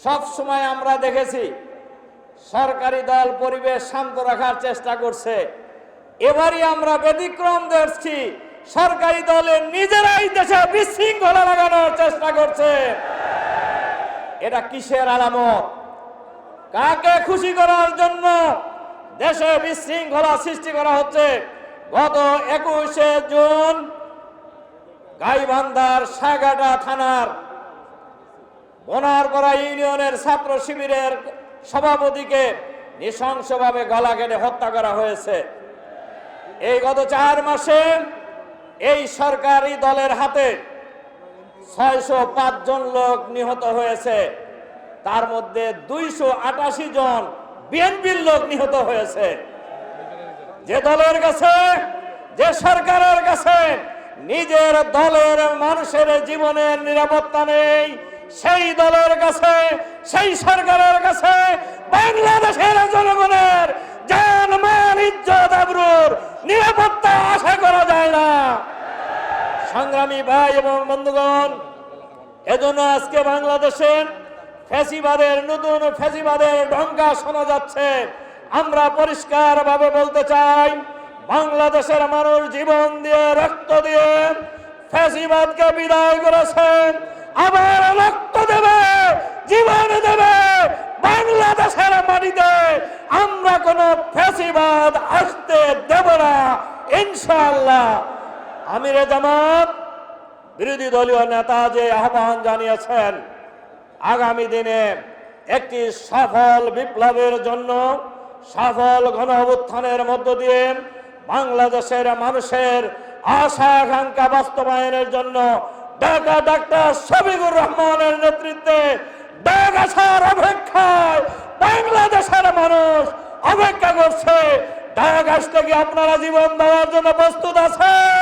সব সময় আমরা দেখেছি সরকারি দল পরিবেশ শান্ত রাখার চেষ্টা করছে। এবারই আমরা ব্যতিক্রম দেখছি, সরকারি দলের নিজেরাই দেশে বিশৃঙ্খলা লাগানোর চেষ্টা করছে। এটা কিসের আলামত? কাকে খুশি করার জন্য দেশে বিশৃঙ্খলা সৃষ্টি করা হচ্ছে? গত 21শে জুন গাইবান্ধার সাগাটা থানার বোনারপাড়া ইউনিয়নের ছাত্র শিবিরের সভাপতিকে নৃশংসভাবে গলা কেটে হত্যা করা হয়েছে। এই গত 4 মাসে এই সরকারি দলের হাতে 605 জন লোক নিহত হয়েছে, তার মধ্যে 288 জন বিএনপির লোক নিহত হয়েছে। যে দলের কাছে, যে সরকারের কাছে নিজের দলের মানুষের জীবনের নিরাপত্তা নেই, সেই দলের কাছে, সেই সরকারের কাছে বাংলাদেশের জনগণের জান মাল ইজ্জত আবরুর নিরাপত্তা আশা করা যায় না। সংগ্রামী ভাই এবং বন্ধুগণ, এজন্য আজকে বাংলাদেশে ফ্যাসিবাদের নতুন ফ্যাসিবাদের ঢঙ্কা শোনা যাচ্ছে। আমরা পরিষ্কার ভাবে বলতে চাই, বাংলাদেশের মানুষ জীবন দিয়ে রক্ত দিয়ে ফ্যাসিবাদকে বিদায় করেছেন, আবার রক্ত দেবে, জীবন দেবে। বাংলাদেশের মাটিতে আমরা কোন ফ্যাসিবাদ আসতে দেব না ইনশাআল্লাহ। আমিরে জামাত বিরোধী দলীয় নেতা যে আহ্বান জানিয়েছেন, আগামী দিনে একটি সফল বিপ্লবের জন্য, সফল গণ অভ্যুত্থানের মধ্য দিয়ে বাংলাদেশের মানুষের আশা আকাঙ্ক্ষা বাস্তবায়নের জন্য ঢাকা ডাক্তার শফিকুর রহমানের নেতৃত্বে ঢাকার অপেক্ষায় বাংলাদেশের মানুষ অপেক্ষা করছে। ঢাকা থেকে আপনারা জীবন দেওয়ার জন্য প্রস্তুত আছেন?